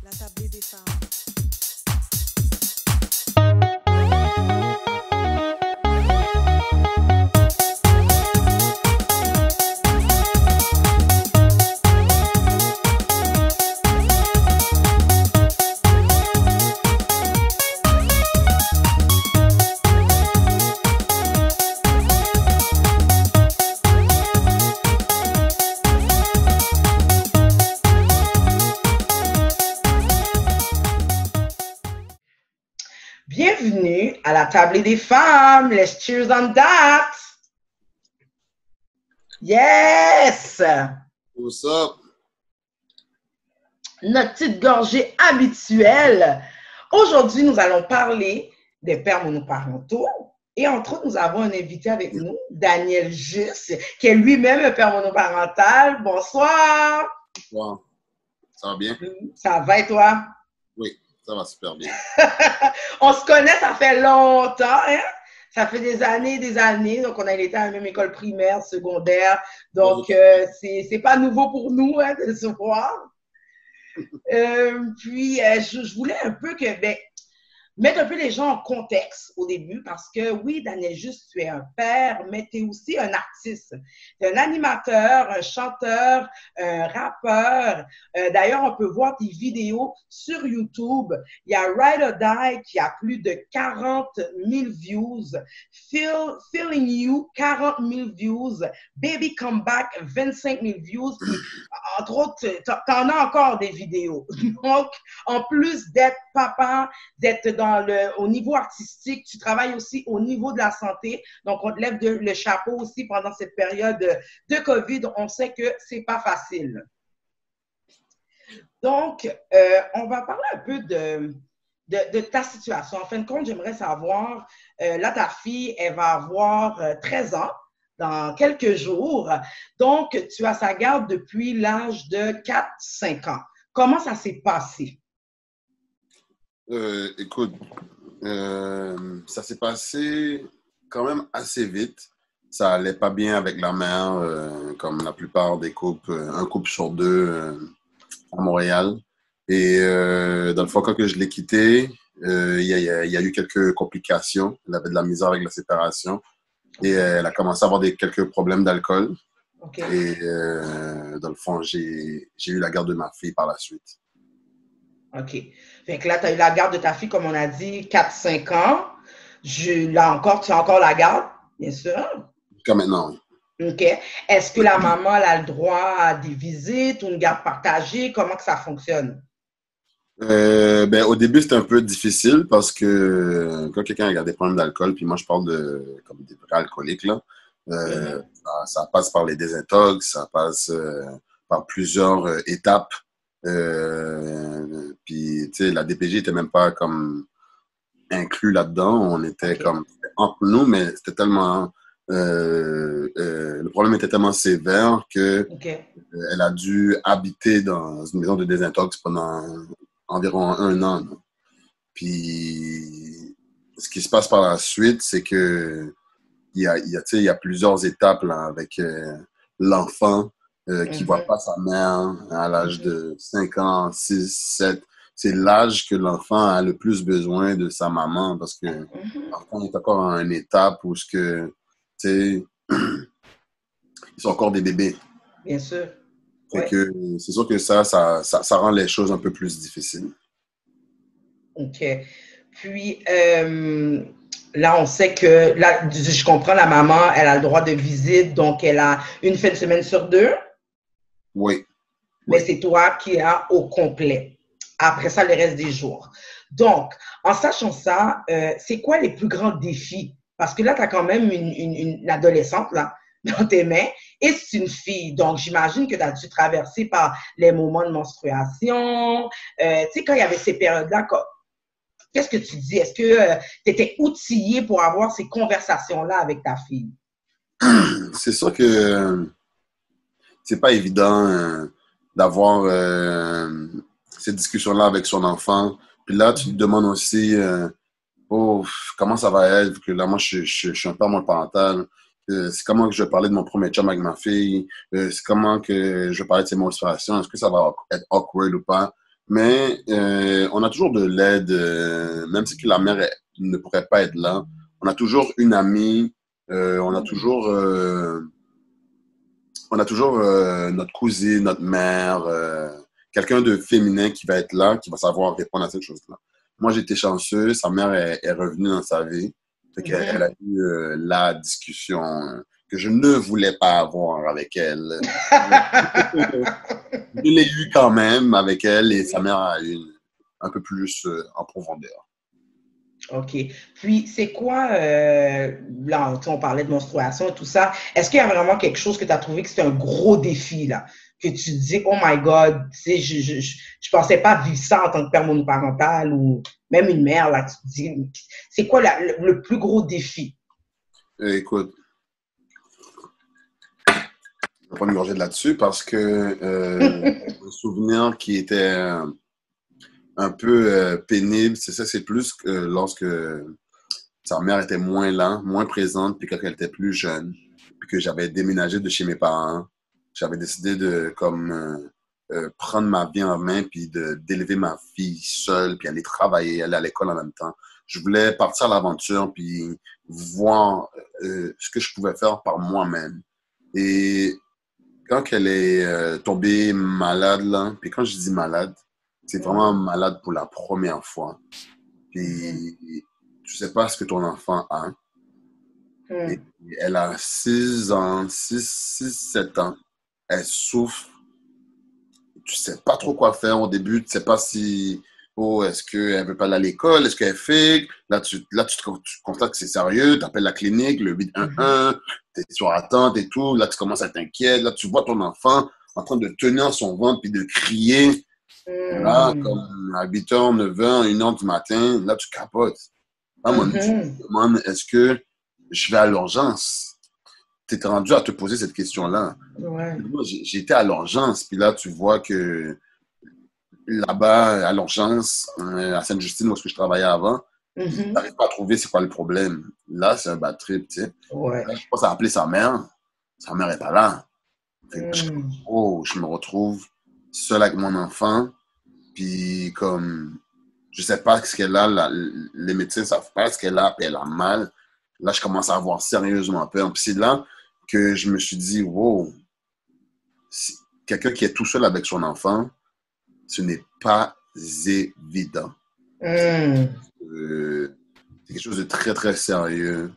La tablée des femmes. Bienvenue à la tablée des femmes. Let's cheers on that. Yes! What's up? Notre petite gorgée habituelle. Aujourd'hui, nous allons parler des pères monoparentaux. Et entre autres, nous avons un invité avec nous, Daniel Juste, qui est lui-même un père monoparental. Bonsoir! Wow. Ça va bien? Ça va et toi? Oui, ça va super bien. On se connaît, ça fait longtemps, hein? Ça fait des années. Donc, on a été à la même école primaire, secondaire. Donc, c'est pas nouveau pour nous hein, de se voir. Je voulais un peu mettre un peu les gens en contexte au début parce que oui, Daniel Juste, tu es un père, mais tu es aussi un artiste. Tu es un animateur, un chanteur, un rappeur. D'ailleurs, on peut voir tes vidéos sur YouTube. Il y a Ride or Die qui a plus de 40 000 views. Feeling You, 40 000 views. Baby Come Back, 25 000 views. Puis, entre autres, tu en as encore des vidéos. Donc, en plus d'être papa, d'être au niveau artistique, tu travailles aussi au niveau de la santé. Donc, on te lève le chapeau aussi pendant cette période de COVID. On sait que c'est pas facile. Donc, on va parler un peu de ta situation. En fin de compte, j'aimerais savoir, là, ta fille, elle va avoir 13 ans dans quelques jours. Donc, tu as sa garde depuis l'âge de 4-5 ans. Comment ça s'est passé? Écoute, ça s'est passé quand même assez vite. Ça allait pas bien avec la mère, comme la plupart des couples, un couple sur deux à Montréal. Et dans le fond, quand que je l'ai quitté, il y a eu quelques complications. Elle avait de la misère avec la séparation. Et elle a commencé à avoir quelques problèmes d'alcool. Okay. Et dans le fond, j'ai eu la garde de ma fille par la suite. OK. Fait que là, tu as eu la garde de ta fille, comme on a dit, 4-5 ans. Là encore, tu as encore la garde, bien sûr. Jusqu'à maintenant, oui. OK. Est-ce que la maman elle a le droit à des visites ou une garde partagée? Comment que ça fonctionne? Au début, c'était un peu difficile parce que quand quelqu'un a des problèmes d'alcool, puis moi, je parle comme des vrais alcooliques, là, ça passe par les désintox, ça passe par plusieurs étapes. Puis, tu sais, la DPJ n'était même pas comme inclus là-dedans. On était comme entre nous, mais c'était tellement... le problème était tellement sévère que elle a dû habiter dans une maison de désintox pendant environ 1 an. Non? Puis, ce qui se passe par la suite, c'est que il y a plusieurs étapes là, avec l'enfant qui ne voit pas sa mère à l'âge de 5 ans, 6, 7. C'est l'âge que l'enfant a le plus besoin de sa maman parce que l'enfant est encore à une étape où ils sont encore des bébés. Bien sûr. Fait que c'est sûr que ça rend les choses un peu plus difficiles. OK. Puis, là, on sait que, là, je comprends, la maman, elle a le droit de visite, donc elle a une fin de semaine sur 2. Oui. Mais c'est toi qui as au complet. Après ça, le reste des jours. Donc, en sachant ça, c'est quoi les plus grands défis? Parce que là, tu as quand même une adolescente là, dans tes mains et c'est une fille. Donc, j'imagine que tu as dû traverser par les moments de menstruation. Tu sais, quand il y avait ces périodes-là, qu'est-ce que tu dis? Est-ce que tu étais outillé pour avoir ces conversations-là avec ta fille? C'est sûr que c'est pas évident d'avoir ces discussions-là avec son enfant. Puis là, tu te demandes aussi comment ça va être? Que là, moi, je suis un père monoparental. C'est comment que je vais parler de mon premier chum avec ma fille? C'est comment que je vais parler de ses menstruations? Est-ce que ça va être awkward ou pas? Mais on a toujours de l'aide, même si que la mère ne pourrait pas être là. On a toujours une amie, on a toujours notre cousine, notre mère, quelqu'un de féminin qui va être là, qui va savoir répondre à ces choses-là. Moi, j'étais chanceux, sa mère est revenue dans sa vie. Fait qu'elle elle a eu la discussion que je ne voulais pas avoir avec elle. Je l'ai eu quand même avec elle et sa mère a eu un peu plus en profondeur. OK. Puis, c'est quoi, là, on parlait de menstruation et tout ça. Est-ce qu'il y a vraiment quelque chose que tu as trouvé que c'était un gros défi, là? Que tu te dis, oh my God, tu sais, je pensais pas vivre ça en tant que père monoparental ou même une mère, là, tu te dis, c'est quoi le plus gros défi? Écoute, je vais pas me gorger de là-dessus parce que un souvenir qui était un peu pénible, c'est ça, c'est plus que lorsque sa mère était moins là, moins présente, puis quand elle était plus jeune, puis que j'avais déménagé de chez mes parents, j'avais décidé de comme prendre ma vie en main, puis d'élever ma fille seule, puis aller travailler, aller à l'école en même temps. Je voulais partir à l'aventure, puis voir ce que je pouvais faire par moi-même. Et quand elle est tombée malade, là, puis quand je dis malade, c'est vraiment malade pour la première fois. Puis tu sais pas ce que ton enfant a. Et elle a 6 ans, 7 ans. Elle souffre. Tu sais pas trop quoi faire au début. Tu sais pas si, oh, est-ce qu'elle veut pas aller à l'école? Est-ce qu'elle fait? Tu constates que c'est sérieux. Tu appelles la clinique, le 811. Tu es sur attente et tout. Là, tu commences à t'inquiéter. Là, tu vois ton enfant en train de tenir son ventre puis de crier. Là, comme à 8h, 9h, 1h du matin, là, tu capotes. À un moment donné, tu te demandes, est-ce que je vais à l'urgence? Tu étais rendu à te poser cette question-là. Ouais. Moi, j'étais à l'urgence, puis là, tu vois que là-bas, à l'urgence, à Sainte-Justine, où est-ce que je travaillais avant, ils n'arrivent pas à trouver c'est quoi le problème. Là, c'est un bad trip, tu sais. Ouais. Là, je pense à appeler sa mère. Sa mère n'est pas là. Fait que je me retrouve seul avec mon enfant, puis comme, je sais pas ce qu'elle a, les médecins savent pas ce qu'elle a, puis elle a mal. Là, je commence à avoir sérieusement peur. Puis c'est là que je me suis dit, wow, quelqu'un qui est tout seul avec son enfant, ce n'est pas évident. C'est quelque chose de très, très sérieux.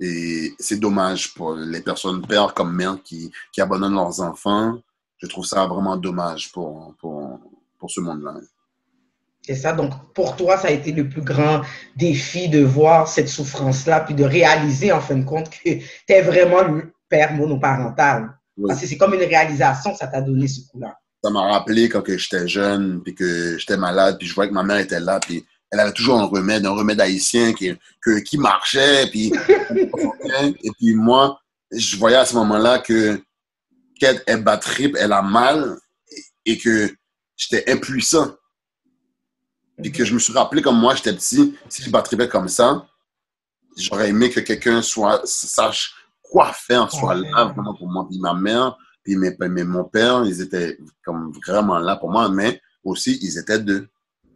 Et c'est dommage pour les personnes, pères comme mères, qui abandonnent leurs enfants. Je trouve ça vraiment dommage pour ce monde-là. C'est ça. Donc, pour toi, ça a été le plus grand défi de voir cette souffrance-là, puis de réaliser, en fin de compte, que tu es vraiment le père monoparental. Oui. Parce que c'est comme une réalisation que ça t'a donné ce coup-là. Ça m'a rappelé quand j'étais jeune, puis que j'étais malade, puis je voyais que ma mère était là, puis elle avait toujours un remède haïtien qui marchait, puis et puis moi, je voyais à ce moment-là qu'elle est bad trip, elle a mal, et que j'étais impuissant. Puis que je me suis rappelé comme moi, j'étais petit, si je bad tripais comme ça, j'aurais aimé que quelqu'un sache quoi faire, soit là vraiment pour moi. Puis ma mère, puis mon père, ils étaient comme vraiment là pour moi, mais aussi, ils étaient deux.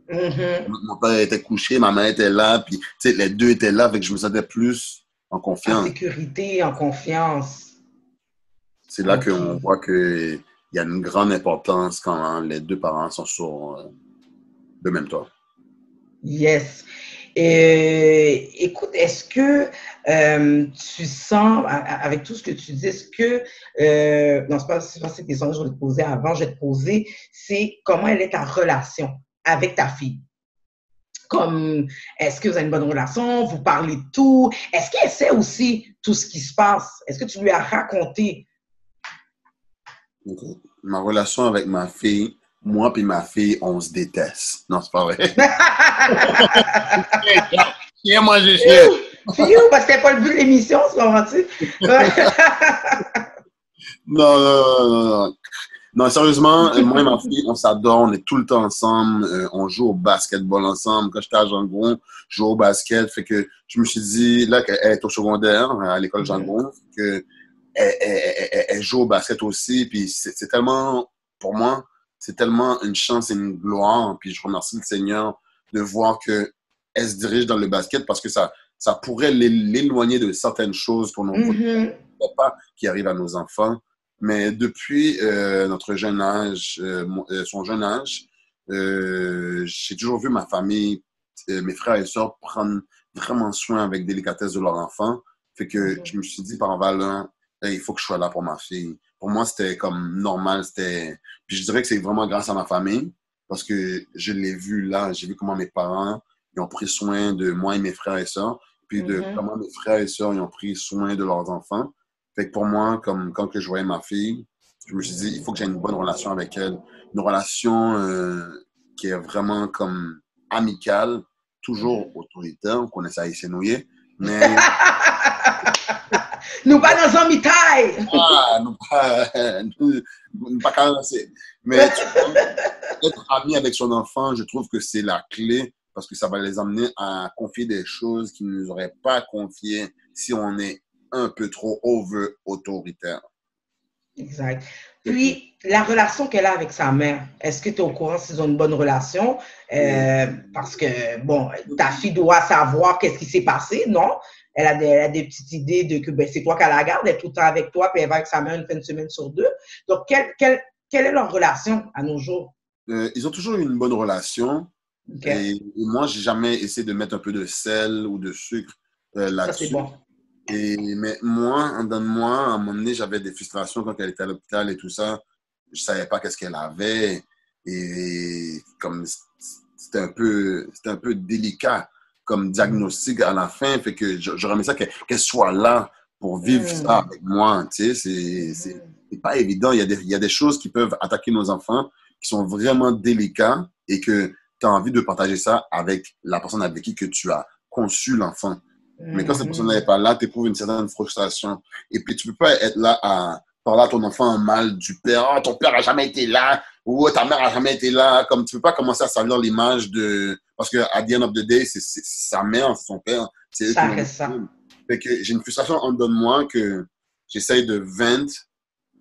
Mon père était couché, ma mère était là, puis les deux étaient là, fait que je me sentais plus en En confiance. sécurité, en confiance. C'est là qu'on voit qu'il y a une grande importance quand les deux parents sont sur le même toit. Yes. Écoute, est-ce que tu sens, avec tout ce que tu dis, est-ce que, non, c'est pas cette question que je voulais te poser avant, je vais te poser, c'est comment elle est ta relation avec ta fille? Comme, est-ce que vous avez une bonne relation? Vous parlez de tout? Est-ce qu'elle sait aussi tout ce qui se passe? Est-ce que tu lui as raconté? Okay. Ma relation avec ma fille, moi et ma fille, on se déteste. Non, c'est pas vrai. Chien, moi, je chien. Parce que c'était pas le but de l'émission, c'est pas Non. Non, sérieusement, moi et ma fille, on s'adore, on est tout le temps ensemble, on joue au basketball ensemble. Quand j'étais à Jean-Gron, je jouais au basket. Fait que je me suis dit, là, qu'elle est au secondaire, à l'école Jean-Gron, que elle joue au basket aussi. Puis c'est tellement, pour moi, c'est tellement une chance et une gloire. Puis je remercie le Seigneur de voir qu'elle se dirige dans le basket parce que ça pourrait l'éloigner de certaines choses pour nos Mhm. pas qui arrivent à nos enfants. Mais depuis notre jeune âge, son jeune âge, j'ai toujours vu ma famille, mes frères et sœurs prendre vraiment soin avec délicatesse de leur enfant. Fait que Mhm. je me suis dit par valeur, hey, il faut que je sois là pour ma fille. Pour moi, c'était comme normal. Puis je dirais que c'est vraiment grâce à ma famille parce que je l'ai vu là. J'ai vu comment mes parents ils ont pris soin de moi et mes frères et sœurs, puis de Mhm. comment mes frères et sœurs ils ont pris soin de leurs enfants. Fait que pour moi, comme quand que je voyais ma fille, je me suis dit, il faut que j'ai une bonne relation avec elle. Une relation qui est vraiment comme amicale, toujours Mhm. autoritaire, on connaît ça ici, mais Nous pas dans un mitaille. nous pas, nous pas carencer. Mais tu vois, être ami avec son enfant, je trouve que c'est la clé parce que ça va les amener à confier des choses qu'ils ne nous auraient pas confiées si on est un peu trop over autoritaire. Exact. Fait que, Puis, la relation qu'elle a avec sa mère, est-ce que tu es au courant s'ils ont une bonne relation? euh, Parce que, bon, ta fille doit savoir qu'est-ce qui s'est passé, non? Elle a des petites idées de que ben, c'est toi qu'elle la garde, elle est tout le temps avec toi, puis elle va avec sa mère une fin de semaine sur deux. Donc, quelle est leur relation à nos jours? ils ont toujours eu une bonne relation OK? et moi, j'ai jamais essayé de mettre un peu de sel ou de sucre Ça, c'est là-dessus. bon. Mais moi, en dedans de moi, à un moment donné, j'avais des frustrations quand elle était à l'hôpital et tout ça. Je savais pas qu'est-ce qu'elle avait. Et comme c'était un peu délicat comme Mhm. diagnostic à la fin. Fait que j'aurais aimé ça qu'elle soit là pour vivre ça Mhm. avec moi. Tu sais, Mhm. c'est pas évident. Il y a des choses qui peuvent attaquer nos enfants qui sont vraiment délicats et que tu as envie de partager ça avec la personne avec qui que tu as conçu l'enfant. Mais quand cette personne-là n'est Mhm. pas là, tu éprouves une certaine frustration. Et puis, tu peux pas être là à parler à ton enfant en mal du père. Oh, ton père a jamais été là. Ou ta mère a jamais été là. Comme tu peux pas commencer à salir l'image de... Parce que, à the end of the day, c'est sa mère, c'est son père. C'est eux qui Ça l'ont reste ça. mis. Fait que j'ai une frustration en dedans de moi que j'essaye de vent,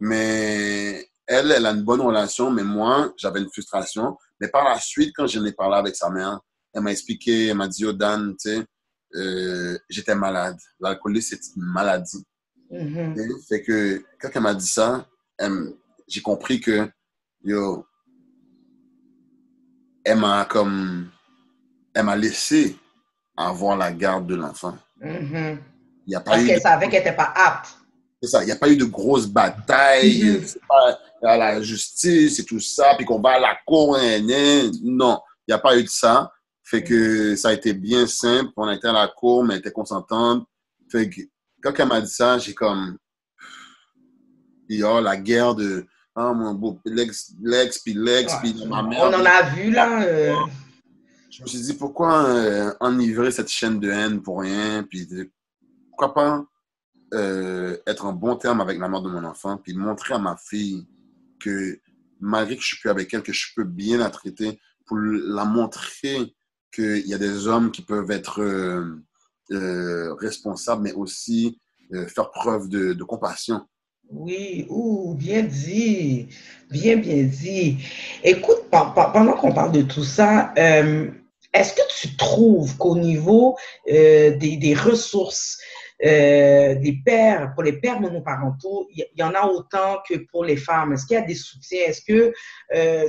mais elle a une bonne relation, mais moi, j'avais une frustration. Mais par la suite, quand je n'ai parlé avec sa mère, elle m'a expliqué, elle m'a dit, oh Dan, tu sais, j'étais malade. L'alcoolisme, c'est une maladie. Mhm. Fait que quand elle m'a dit ça, j'ai compris que, yo, elle m'a comme, elle m'a laissé avoir la garde de l'enfant. Mhm. Il n'y a pas Parce eu qu'elle de, savait qu'elle n'était pas apte. c'est ça, il n'y a pas eu de grosses batailles, Mhm. c'est pas à la justice et tout ça, puis qu'on va à la cour, non, il n'y a pas eu de ça. Fait que ça a été bien simple, on a été à la cour, mais elle était consentante. Fait que quand elle m'a dit ça, j'ai comme, puis oh, la guerre de, ah mon beau, l'ex, Ouais. puis ma On mère, en puis a vu là. je me suis dit, pourquoi enivrer cette chaîne de haine pour rien, puis pourquoi pas être en bon terme avec la mère de mon enfant, puis montrer à ma fille que malgré que je suis plus avec elle, que je peux bien la traiter, pour la montrer qu'il y a des hommes qui peuvent être responsables, mais aussi faire preuve de compassion. Oui, ouh, bien dit, bien, bien dit. Écoute, pendant qu'on parle de tout ça, est-ce que tu trouves qu'au niveau des ressources des pères, pour les pères monoparentaux, il y en a autant que pour les femmes? Est-ce qu'il y a des soutiens? Est-ce que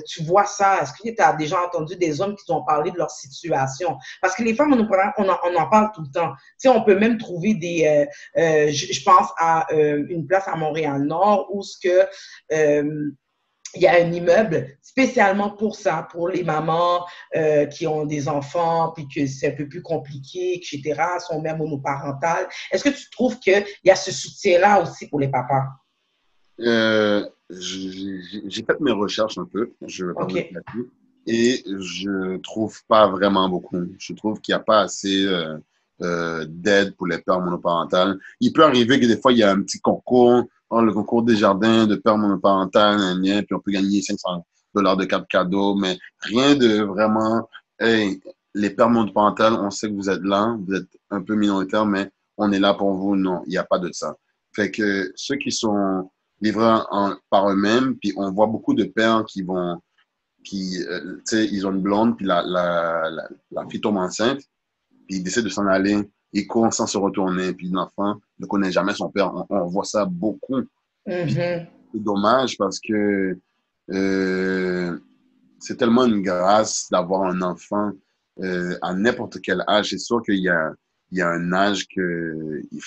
tu vois ça? Est-ce que tu as déjà entendu des hommes qui ont parlé de leur situation? Parce que les femmes monoparentales, on en parle tout le temps. Tu sais, on peut même trouver je pense à une place à Montréal-Nord où ce que il y a un immeuble spécialement pour ça, pour les mamans qui ont des enfants, puis que c'est un peu plus compliqué, etc., sont même monoparentales. Est-ce que tu trouves qu'il y a ce soutien-là aussi pour les papas? J'ai fait mes recherches un peu, je ne vais pas vous OK. dire là-dessus, et je trouve pas vraiment beaucoup. Je trouve qu'il n'y a pas assez d'aide pour les pères monoparentales. Il peut arriver que des fois, il y a un petit concours, oh, le concours des jardins de pères monoparentales, puis on peut gagner $500 de cartes cadeaux, mais rien de vraiment, hey, les pères monoparentales, on sait que vous êtes un peu minoritaire, mais on est là pour vous. Non, il n'y a pas de ça. Fait que ceux qui sont livrés par eux-mêmes. Puis on voit beaucoup de pères qui vont puis tu sais, ils ont une blonde, puis la fille tombe enceinte, puis ils décident de s'en aller, ils courent sans se retourner, puis l'enfant ne connaît jamais son père. On voit ça beaucoup. Puis Mhm. c'est dommage parce que c'est tellement une grâce d'avoir un enfant à n'importe quel âge. C'est sûr il y a un âge il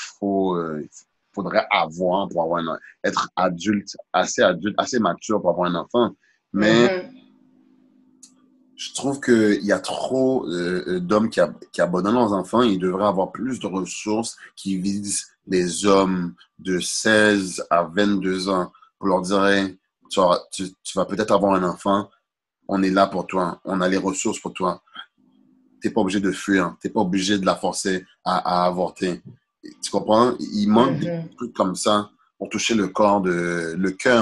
faudrait avoir pour avoir être adulte, assez mature pour avoir un enfant. Mais Mhm. je trouve qu'il y a trop d'hommes qui abandonnent leurs enfants. Ils devraient avoir plus de ressources qui visent les hommes de 16 à 22 ans pour leur dire, hey, tu vas peut-être avoir un enfant, on est là pour toi, on a les ressources pour toi. T'es pas obligé de fuir, t'es pas obligé de la forcer à avorter. Tu comprends? Il manque des Mhm. trucs comme ça pour toucher le cœur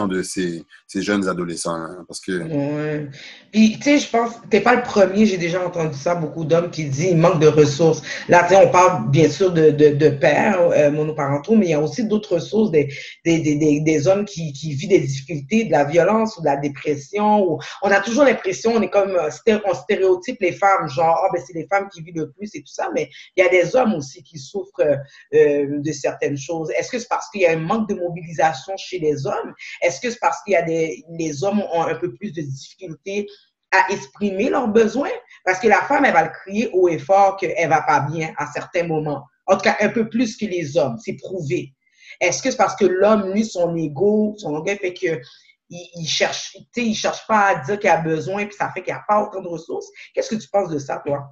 de ces jeunes adolescents. Hein, parce que, Ouais. Puis, tu sais, je pense, t'es pas le premier, j'ai déjà entendu ça, beaucoup d'hommes qui disent il manque de ressources. Là, tu sais, on parle bien sûr de pères monoparentaux, mais il y a aussi d'autres ressources, des hommes qui vivent des difficultés, de la violence ou de la dépression. Ou, on a toujours l'impression, on est comme, on stéréotype les femmes, genre, ah, ben, c'est les femmes qui vivent le plus et tout ça, mais il y a des hommes aussi qui souffrent de certaines choses. Est-ce que c'est parce qu'il y a un manque de mobilisation chez les hommes? Est-ce que c'est parce qu'il y a les hommes ont un peu plus de difficultés à exprimer leurs besoins? Parce que la femme, elle va le crier haut et fort qu'elle va pas bien à certains moments. En tout cas, un peu plus que les hommes. C'est prouvé. Est-ce que c'est parce que l'homme, lui, son ego, son orgueil fait que il cherche pas à dire qu'il a besoin, puis ça fait qu'il n'y a pas autant de ressources. Qu'est-ce que tu penses de ça, toi?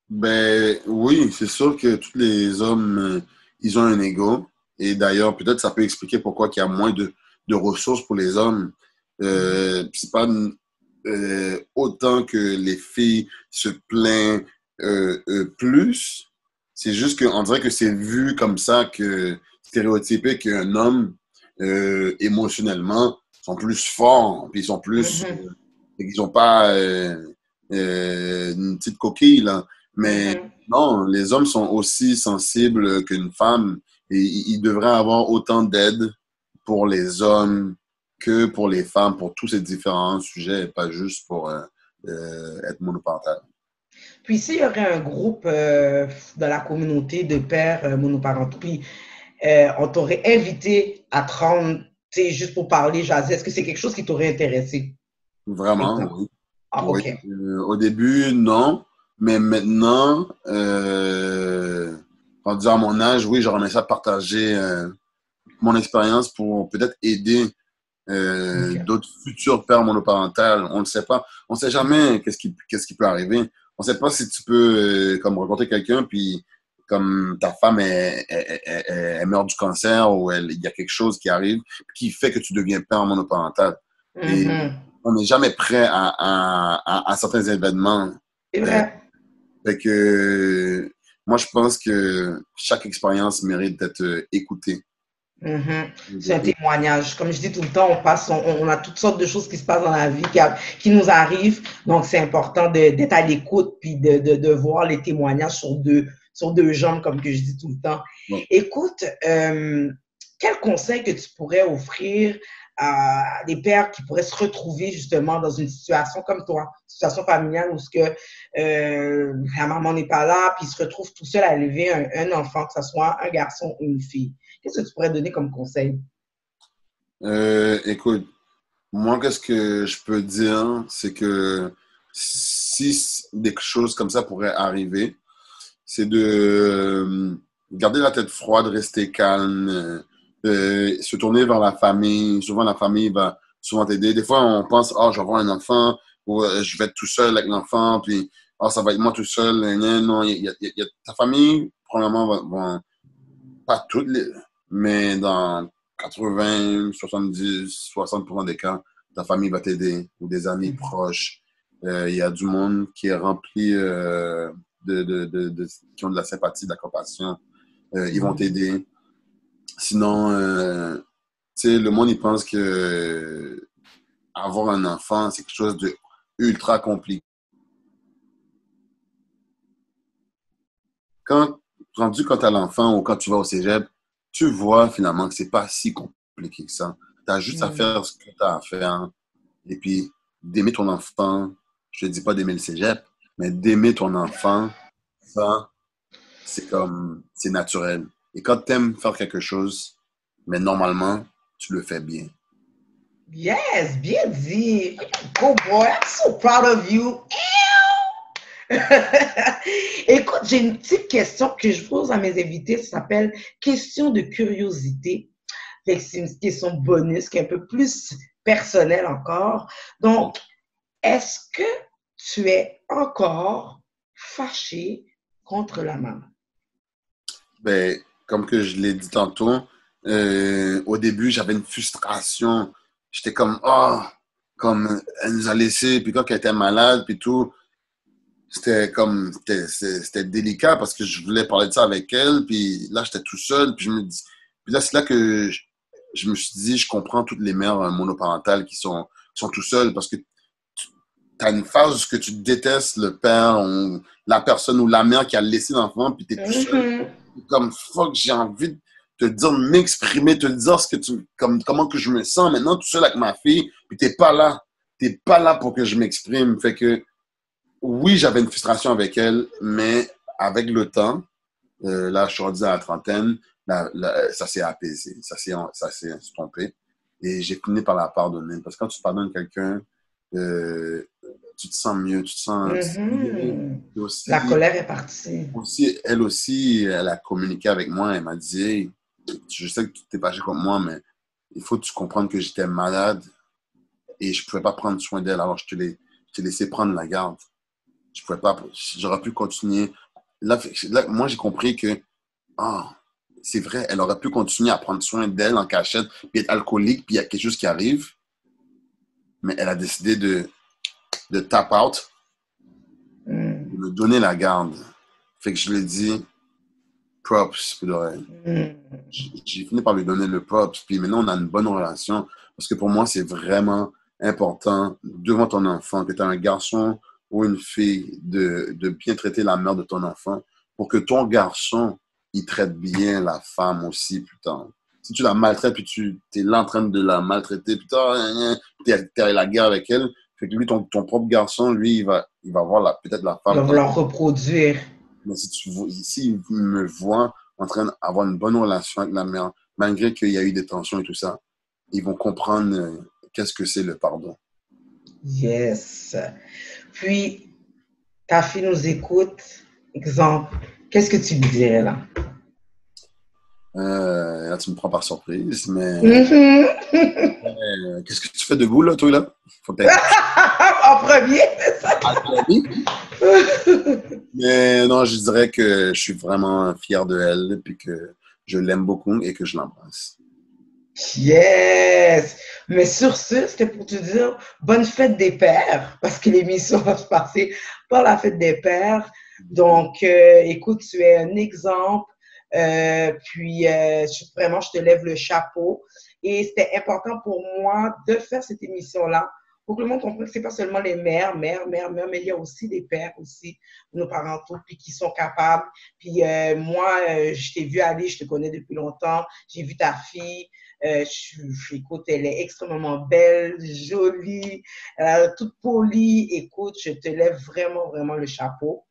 ben oui, c'est sûr que tous les hommes, ils ont un ego. Et d'ailleurs, peut-être ça peut expliquer pourquoi il y a moins de ressources pour les hommes. C'est pas autant que les filles se plaignent plus. C'est juste qu'on dirait que c'est vu comme ça que stéréotypé qu'un homme émotionnellement sont plus forts, puis ils sont plus, Mhm, ils ont pas une petite coquille là. Mais mhm. non, les hommes sont aussi sensibles qu'une femme et ils devraient avoir autant d'aide pour les hommes que pour les femmes, pour tous ces différents sujets, et pas juste pour être monoparental. Puis s'il y aurait un groupe de la communauté de pères monoparentaux, puis on t'aurait invité à te rendre, tu sais, juste pour parler, jaser, est-ce que c'est quelque chose qui t'aurait intéressé? Vraiment, Exemple. oui. Ah, Oui. OK. Au début, non. Mais maintenant, rendu à mon âge, oui, j'aurais aimé ça partager mon expérience pour peut-être aider OK. d'autres futurs pères monoparentales. On ne sait pas. On ne sait jamais qu'est-ce qui peut arriver. On ne sait pas si tu peux comme rencontrer quelqu'un puis comme ta femme elle meurt du cancer ou il y a quelque chose qui arrive qui fait que tu deviens père monoparental. Et Mhm. on n'est jamais prêt à certains événements. C'est Euh, vrai. fait que moi, je pense que chaque expérience mérite d'être écoutée. Mhm. C'est un témoignage. Comme je dis tout le temps, on a toutes sortes de choses qui se passent dans la vie, qui nous arrivent. Donc, c'est important d'être à l'écoute puis de voir les témoignages sur deux jambes, comme que je dis tout le temps. Bon. Écoute, quel conseil que tu pourrais offrir à des pères qui pourraient se retrouver justement dans une situation comme toi, situation familiale où ce que, la maman n'est pas là, puis ils se retrouvent tout seuls à élever un enfant, que ce soit un garçon ou une fille. Qu'est-ce que tu pourrais donner comme conseil? Écoute, moi, qu'est-ce que je peux dire, c'est que si des choses comme ça pourraient arriver, c'est de garder la tête froide, rester calme, se tourner vers la famille. Souvent, la famille va souvent t'aider. Des fois, on pense, oh, je vais avoir un enfant, ou je vais être tout seul avec l'enfant, puis oh, ça va être moi tout seul. Non, ta famille, premièrement, pas toutes, mais dans 80, 70, 60% des cas, ta famille va t'aider, ou des amis Mhm. proches. Il y a du monde qui est rempli qui ont de la sympathie, de la compassion. Ils vont Mhm. t'aider. Sinon, tu sais, le monde, il pense que avoir un enfant, c'est quelque chose de ultra compliqué. Quand, rendu quand tu as l'enfant ou quand tu vas au cégep, tu vois finalement que c'est pas si compliqué que ça. Tu as juste à Mhm. faire ce que tu as à faire et puis d'aimer ton enfant, je te dis pas d'aimer le cégep, mais d'aimer ton enfant, ça, c'est naturel. Et quand tu aimes faire quelque chose, mais normalement, tu le fais bien. Yes, bien dit. Go boy, I'm so proud of you. Écoute, j'ai une petite question que je pose à mes invités. Ça s'appelle question de curiosité. Fait que c'est une question bonus qui est un peu plus personnelle encore. Donc, est-ce que tu es encore fâché contre la maman? Ben, comme que je l'ai dit tantôt, au début, j'avais une frustration. J'étais comme, oh, comme elle nous a laissés, puis quand elle était malade, puis tout, c'était délicat parce que je voulais parler de ça avec elle, puis là, j'étais tout seul, puis là, c'est là que je me suis dit, je comprends toutes les mères monoparentales qui sont tout seules parce que tu as une phase que tu détestes le père ou la personne ou la mère qui a laissé l'enfant, puis tu es tout seul. Comme fuck, j'ai envie de te dire, m'exprimer, te dire comment que je me sens maintenant tout seul avec ma fille, puis t'es pas là. T'es pas là pour que je m'exprime. Fait que oui, j'avais une frustration avec elle, mais avec le temps, là, je suis rendu à la trentaine, ça s'est apaisé, ça s'est estompé. Et j'ai fini par la pardonner. Parce que quand tu pardonnes quelqu'un, tu te sens mieux, tu te sens mieux. Aussi, la colère est partie. Elle aussi, elle a communiqué avec moi. Elle m'a dit, hey, je sais que tu t'es fâché comme moi, mais il faut que tu comprennes que j'étais malade et je ne pouvais pas prendre soin d'elle. Alors, je t'ai laissé prendre la garde. Je pouvais pas, j'aurais pu continuer. Là, moi, j'ai compris que, c'est vrai, elle aurait pu continuer à prendre soin d'elle en cachette, puis être alcoolique, puis il y a quelque chose qui arrive. Mais elle a décidé de tap out, de me donner la garde. Fait que je lui ai dit, props, pour l'oreille. J'ai fini par lui donner le props, puis maintenant on a une bonne relation. Parce que pour moi, c'est vraiment important devant ton enfant, que tu as un garçon ou une fille, de bien traiter la mère de ton enfant pour que ton garçon, il traite bien la femme aussi plus tard. Si tu la maltraites, puis tu es là en train de la maltraiter, puis tu es à la guerre avec elle, fait que lui, ton propre garçon, lui, il va voir peut-être la femme. Il va vouloir reproduire. Mais si il me voit en train d'avoir une bonne relation avec la mère, malgré qu'il y a eu des tensions et tout ça, ils vont comprendre qu'est-ce que c'est le pardon. Yes. Puis, ta fille nous écoute. Exemple, qu'est-ce que tu lui dirais là? Là, tu me prends par surprise, mais qu'est-ce que tu fais debout, là, toi, là? Faut peut-être... En premier, c'est ça? Mais non, je dirais que je suis vraiment fier de elle, puis que je l'aime beaucoup et que je l'embrasse. Yes! Mais sur ce, c'était pour te dire bonne fête des pères, parce que l'émission va se passer par la fête des pères. Donc, écoute, tu es un exemple. Vraiment, je te lève le chapeau. Et c'était important pour moi de faire cette émission-là pour que le monde comprenne que c'est pas seulement les mères, mais il y a aussi des pères aussi, nos parentaux, puis qui sont capables. Puis moi, je t'ai vu aller, je te connais depuis longtemps. J'ai vu ta fille. Écoute, elle est extrêmement belle, jolie, toute polie. Écoute, je te lève vraiment, vraiment le chapeau.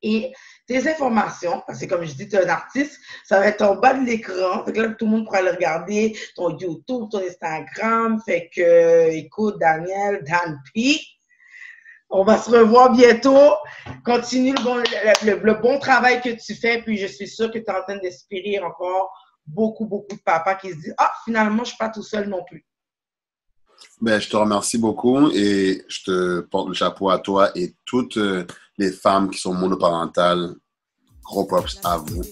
Et tes informations, parce que comme je dis, tu es un artiste, ça va être en bas de l'écran. Fait que là, tout le monde pourra le regarder, ton YouTube, ton Instagram. Fait que, écoute, Daniel, Dan P, on va se revoir bientôt. Continue le bon travail que tu fais, puis je suis sûre que tu es en train d'inspirer encore beaucoup, beaucoup de papas qui se disent « Ah, finalement, je ne suis pas tout seul non plus. » Ben, je te remercie beaucoup et je te porte le chapeau à toi et toutes les femmes qui sont monoparentales. Gros props à vous.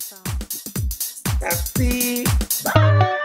Merci. Bye.